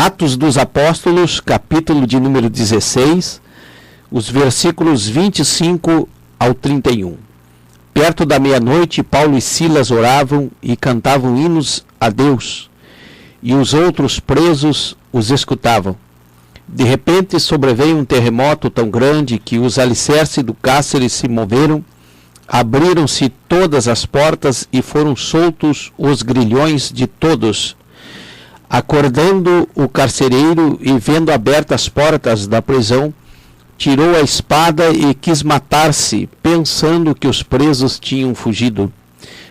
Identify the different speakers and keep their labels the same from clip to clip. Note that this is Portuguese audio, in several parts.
Speaker 1: Atos dos Apóstolos, capítulo de número 16, os versículos 25 ao 31. Perto da meia-noite, Paulo e Silas oravam e cantavam hinos a Deus, e os outros presos os escutavam. De repente sobreveio um terremoto tão grande que os alicerces do cárcere se moveram, abriram-se todas as portas e foram soltos os grilhões de todos. Acordando o carcereiro e vendo abertas as portas da prisão, tirou a espada e quis matar-se, pensando que os presos tinham fugido.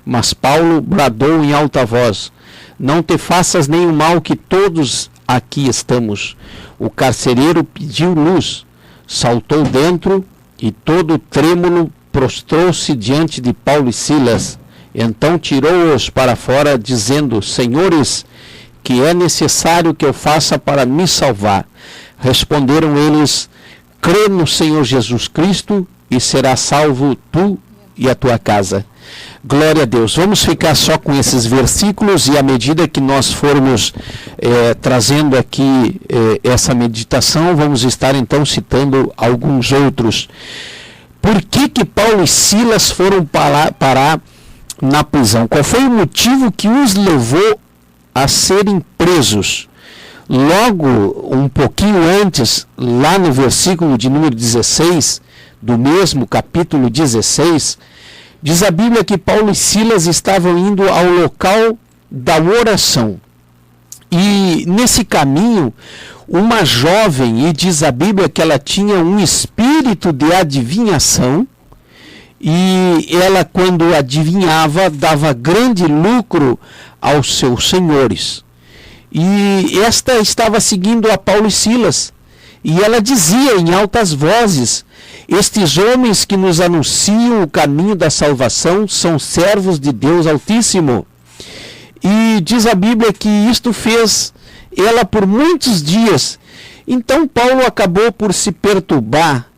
Speaker 1: Mas Paulo bradou em alta voz: não te faças nenhum mal, que todos aqui estamos. O carcereiro pediu luz, saltou dentro e todo trêmulo prostrou-se diante de Paulo e Silas. Então tirou-os para fora, dizendo: Senhores, que é necessário que eu faça para me salvar? Responderam eles: crê no Senhor Jesus Cristo e serás salvo tu e a tua casa. Glória a Deus. Vamos ficar só com esses versículos e à medida que nós formos trazendo aqui essa meditação, vamos estar então citando alguns outros. Por que Paulo e Silas foram parar na prisão? Qual foi o motivo que os levou a serem presos? Logo, um pouquinho antes, lá no versículo de número 16, do mesmo capítulo 16, diz a Bíblia que Paulo e Silas estavam indo ao local da oração. E nesse caminho, uma jovem, e diz a Bíblia que ela tinha um espírito de adivinhação, e ela, quando adivinhava, dava grande lucro aos seus senhores. E esta estava seguindo a Paulo e Silas, e ela dizia em altas vozes: estes homens que nos anunciam o caminho da salvação são servos de Deus Altíssimo. E diz a Bíblia que isto fez ela por muitos dias. Então Paulo acabou por se perturbar,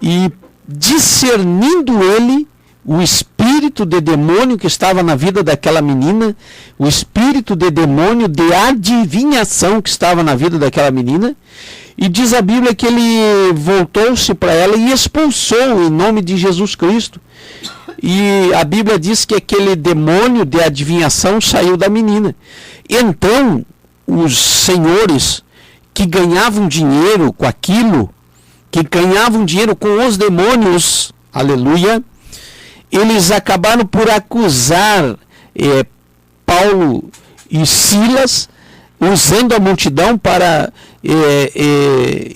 Speaker 1: e discernindo ele o espírito de demônio que estava na vida daquela menina, o espírito de demônio de adivinhação que estava na vida daquela menina, e diz a Bíblia que ele voltou-se para ela e expulsou em nome de Jesus Cristo. E a Bíblia diz que aquele demônio de adivinhação saiu da menina. Então, os senhores que ganhavam dinheiro com aquilo, que ganhavam dinheiro com os demônios, aleluia, eles acabaram por acusar Paulo e Silas, usando a multidão para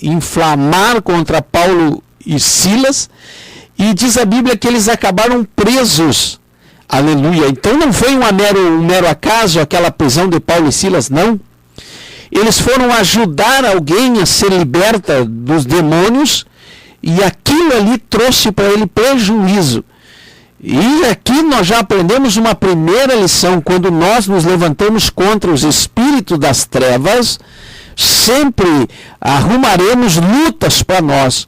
Speaker 1: inflamar contra Paulo e Silas, e diz a Bíblia que eles acabaram presos, aleluia. Então não foi um mero acaso aquela prisão de Paulo e Silas, não. Eles foram ajudar alguém a ser liberta dos demônios, e aquilo ali trouxe para ele prejuízo. E aqui nós já aprendemos uma primeira lição: quando nós nos levantamos contra os espíritos das trevas, sempre arrumaremos lutas para nós.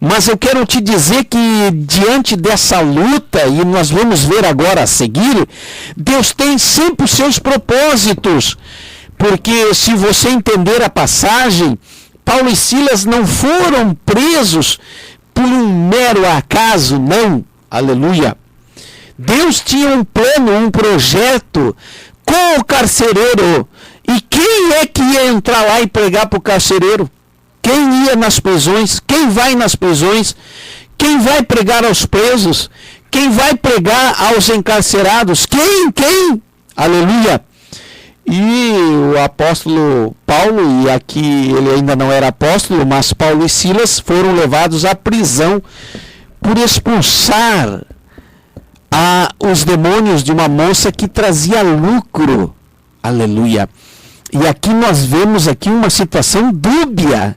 Speaker 1: Mas eu quero te dizer que diante dessa luta, e nós vamos ver agora a seguir, Deus tem sempre os seus propósitos. Porque se você entender a passagem, Paulo e Silas não foram presos por um mero acaso, não. Aleluia. Deus tinha um plano, um projeto com o carcereiro. E quem é que ia entrar lá e pregar para o carcereiro? Quem ia nas prisões? Quem vai nas prisões? Quem vai pregar aos presos? Quem vai pregar aos encarcerados? Quem? Aleluia! E o apóstolo Paulo, e aqui ele ainda não era apóstolo, mas Paulo e Silas foram levados à prisão por expulsar os demônios de uma moça que trazia lucro. Aleluia! E aqui nós vemos aqui uma situação dúbia,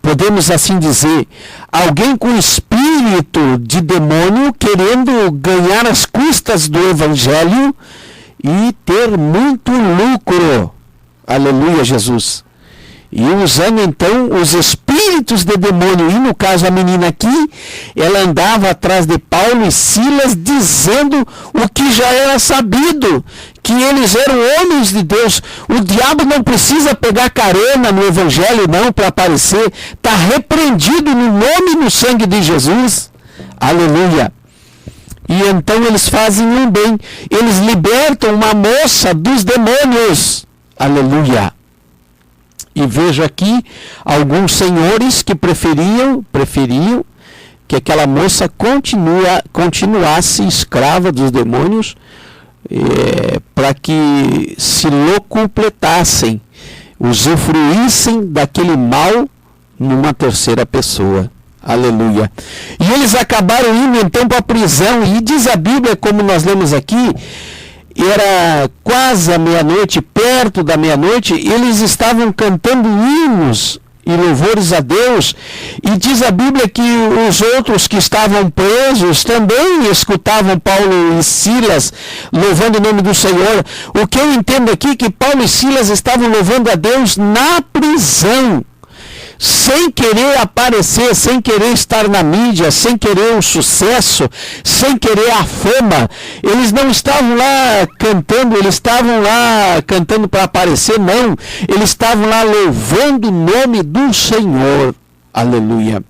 Speaker 1: podemos assim dizer, alguém com espírito de demônio querendo ganhar as custas do evangelho e ter muito lucro. Aleluia, Jesus. E usando então os espíritos espíritos de demônio. E no caso a menina aqui, ela andava atrás de Paulo e Silas dizendo o que já era sabido, que eles eram homens de Deus. O diabo não precisa pegar carona no evangelho não para aparecer. Está repreendido no nome e no sangue de Jesus. Aleluia. E então eles fazem um bem. Eles libertam uma moça dos demônios. Aleluia. E vejo aqui alguns senhores que preferiam que aquela moça continuasse escrava dos demônios, para que se locupletassem, usufruíssem daquele mal numa terceira pessoa. Aleluia. E eles acabaram indo então para a prisão. E diz a Bíblia, como nós lemos aqui, era quase a meia-noite, perto da meia-noite, eles estavam cantando hinos e louvores a Deus. E diz a Bíblia que os outros que estavam presos também escutavam Paulo e Silas louvando o nome do Senhor. O que eu entendo aqui é que Paulo e Silas estavam louvando a Deus na prisão, sem querer aparecer, sem querer estar na mídia, sem querer o sucesso, sem querer a fama. Eles não estavam lá cantando, eles estavam lá cantando para aparecer, não. Eles estavam lá louvando o nome do Senhor. Aleluia.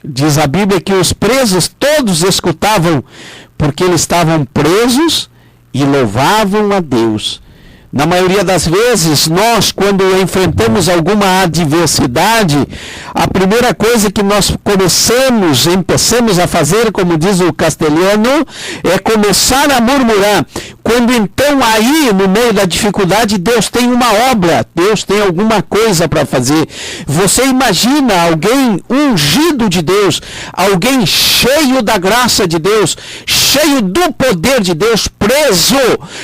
Speaker 1: Diz a Bíblia que os presos todos escutavam, porque eles estavam presos e louvavam a Deus. Na maioria das vezes, nós, quando enfrentamos alguma adversidade, a primeira coisa que nós empezamos a fazer, como diz o castelhano, é começar a murmurar. Quando então aí, no meio da dificuldade, Deus tem uma obra, Deus tem alguma coisa para fazer. Você imagina alguém ungido de Deus, alguém cheio da graça de Deus, cheio do poder de Deus, preso,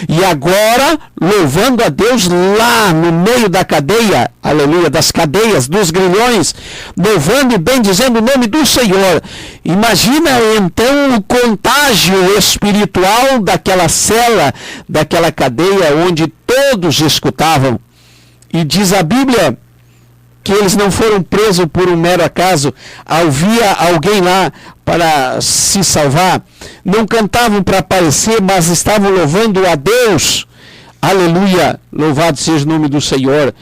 Speaker 1: e agora louvando a Deus lá no meio da cadeia, aleluia, das cadeias, dos grilhões, louvando e bendizendo o nome do Senhor. Imagina então o contágio espiritual daquela cela, daquela cadeia onde todos escutavam. E diz a Bíblia que eles não foram presos por um mero acaso. Havia alguém lá para se salvar. Não cantavam para aparecer, mas estavam louvando a Deus. Aleluia, louvado seja o nome do Senhor.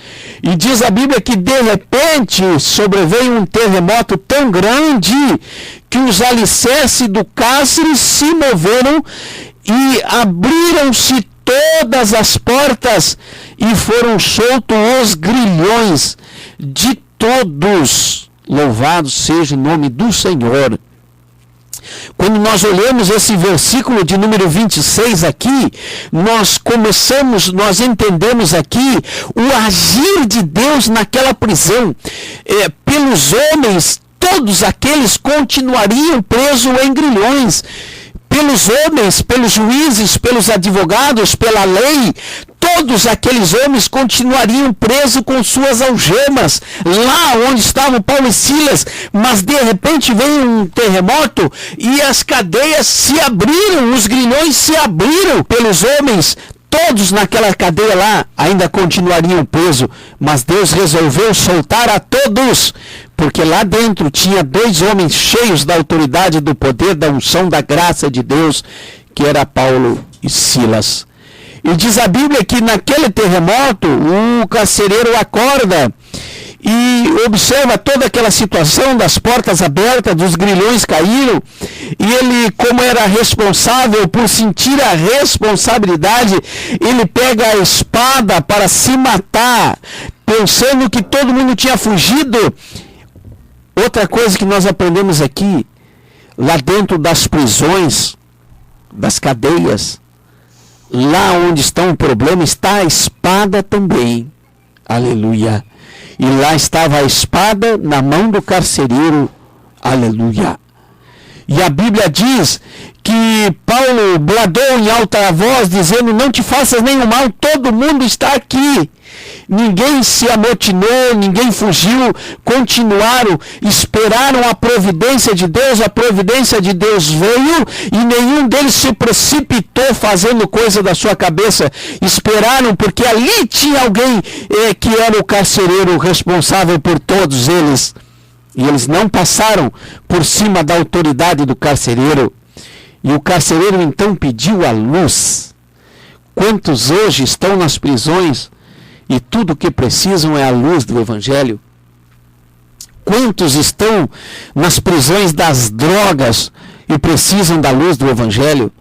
Speaker 1: E diz a Bíblia que de repente sobreveio um terremoto tão grande que os alicerces do cárcere se moveram e abriram-se todas as portas e foram soltos os grilhões de todos. Louvado seja o nome do Senhor. Quando nós olhamos esse versículo de número 26 aqui, nós entendemos aqui o agir de Deus naquela prisão. Pelos homens, todos aqueles continuariam presos em grilhões. Pelos homens, pelos juízes, pelos advogados, pela lei, todos aqueles homens continuariam presos com suas algemas, lá onde estavam Paulo e Silas, mas de repente veio um terremoto e as cadeias se abriram, os grilhões se abriram pelos homens. Todos naquela cadeia lá ainda continuariam presos, mas Deus resolveu soltar a todos, porque lá dentro tinha 2 homens cheios da autoridade, do poder, da unção, da graça de Deus, que era Paulo e Silas. E diz a Bíblia que naquele terremoto o carcereiro acorda e observa toda aquela situação das portas abertas, dos grilhões caíram, e ele, como era responsável por sentir a responsabilidade, ele pega a espada para se matar, pensando que todo mundo tinha fugido. Outra coisa que nós aprendemos aqui, lá dentro das prisões, das cadeias, lá onde está um problema, está a espada também. Aleluia. E lá estava a espada na mão do carcereiro. Aleluia. E a Bíblia diz que Paulo bradou em alta voz, dizendo: não te faças nenhum mal, todo mundo está aqui. Ninguém se amotinou, ninguém fugiu, continuaram, esperaram a providência de Deus. A providência de Deus veio e nenhum deles se precipitou fazendo coisa da sua cabeça. Esperaram porque ali tinha alguém que era o carcereiro responsável por todos eles. E eles não passaram por cima da autoridade do carcereiro. E o carcereiro então pediu a luz. Quantos hoje estão nas prisões e tudo o que precisam é a luz do Evangelho? Quantos estão nas prisões das drogas e precisam da luz do Evangelho?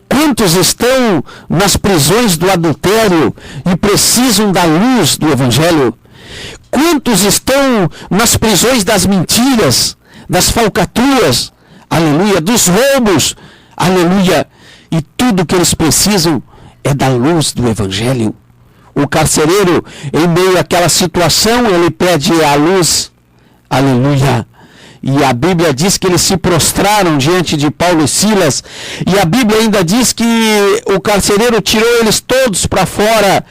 Speaker 1: Quantos estão nas prisões do adultério e precisam da luz do Evangelho? Quantos estão nas prisões das mentiras, das falcatruas, aleluia, dos roubos, aleluia, e tudo que eles precisam é da luz do Evangelho. O carcereiro, em meio àquela situação, ele pede a luz, aleluia. E a Bíblia diz que eles se prostraram diante de Paulo e Silas. E a Bíblia ainda diz que o carcereiro tirou eles todos para fora.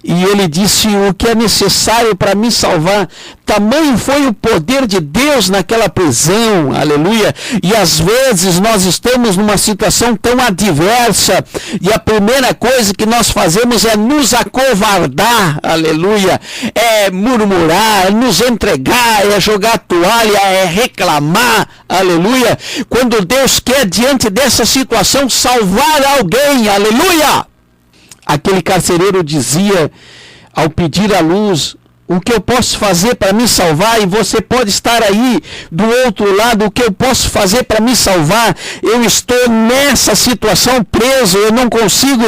Speaker 1: E ele disse: o que é necessário para me salvar? Tamanho foi o poder de Deus naquela prisão, aleluia. E às vezes nós estamos numa situação tão adversa, e a primeira coisa que nós fazemos é nos acovardar, aleluia. É murmurar, é nos entregar, é jogar toalha, é reclamar, aleluia. Quando Deus quer, diante dessa situação, salvar alguém, aleluia. Aquele carcereiro dizia, ao pedir a luz: o que eu posso fazer para me salvar? E você pode estar aí do outro lado. O que eu posso fazer para me salvar? Eu estou nessa situação preso, eu não consigo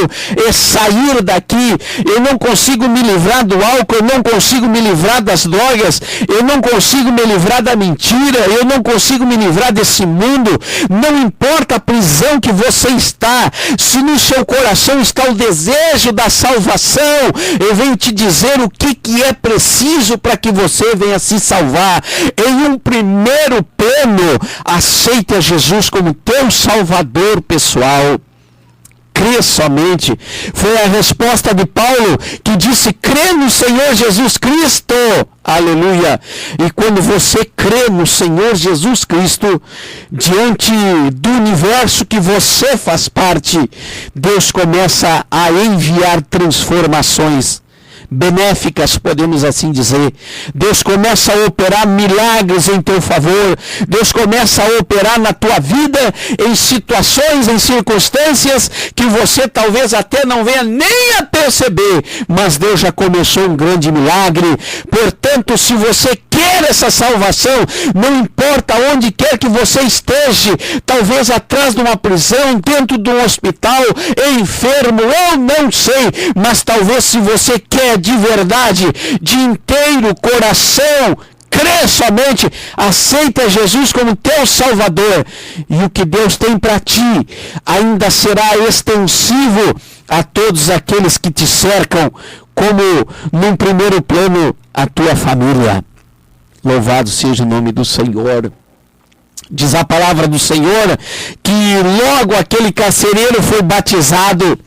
Speaker 1: sair daqui, eu não consigo me livrar do álcool, eu não consigo me livrar das drogas, eu não consigo me livrar da mentira, eu não consigo me livrar desse mundo. Não importa a prisão que você está, se no seu coração está o desejo da salvação, eu venho te dizer o que é preciso para que você venha se salvar. Em um primeiro plano, aceite a Jesus como teu salvador pessoal. Crê somente. Foi a resposta de Paulo, que disse: crê no Senhor Jesus Cristo. Aleluia. E quando você crê no Senhor Jesus Cristo, diante do universo que você faz parte, Deus começa a enviar transformações benéficas, podemos assim dizer. Deus começa a operar milagres em teu favor. Deus começa a operar na tua vida em situações, em circunstâncias que você talvez até não venha nem a perceber, mas Deus já começou um grande milagre. Portanto, se você quer essa salvação, não importa onde quer que você esteja, talvez atrás de uma prisão, dentro de um hospital, enfermo, eu não sei, mas talvez, se você quer de verdade, de inteiro coração, crê somente, aceita Jesus como teu Salvador, e o que Deus tem para ti ainda será extensivo a todos aqueles que te cercam, como num primeiro plano a tua família. Louvado seja o nome do Senhor. Diz a palavra do Senhor que logo aquele carcereiro foi batizado.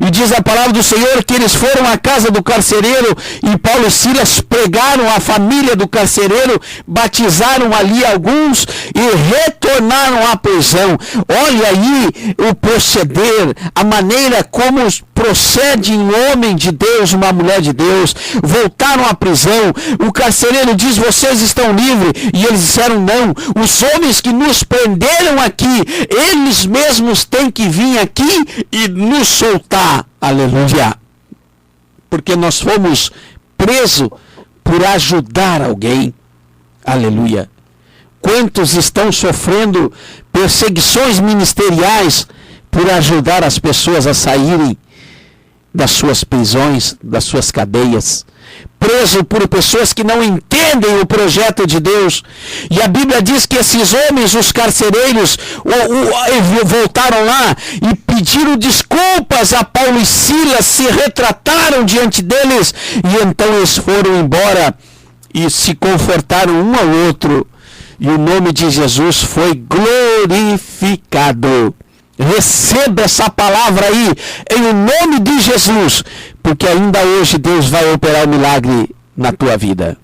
Speaker 1: E diz a palavra do Senhor que eles foram à casa do carcereiro, e Paulo e Silas pregaram à família do carcereiro, batizaram ali alguns e retornaram à prisão. Olha aí o proceder, a maneira como procede um homem de Deus, uma mulher de Deus. Voltaram à prisão. O carcereiro diz: vocês estão livres. E eles disseram: não, os homens que nos prenderam aqui, eles mesmos têm que vir aqui e nos soltar. Aleluia. Porque nós fomos presos por ajudar alguém. Aleluia. Quantos estão sofrendo perseguições ministeriais por ajudar as pessoas a saírem das suas prisões, das suas cadeias? Preso por pessoas que não entendem o projeto de Deus. E a Bíblia diz que esses homens, os carcereiros, voltaram lá e pediram desculpas a Paulo e Silas, se retrataram diante deles, e então eles foram embora e se confortaram um ao outro, e o nome de Jesus foi glorificado. Receba essa palavra aí, em nome de Jesus, porque ainda hoje Deus vai operar um milagre na tua vida.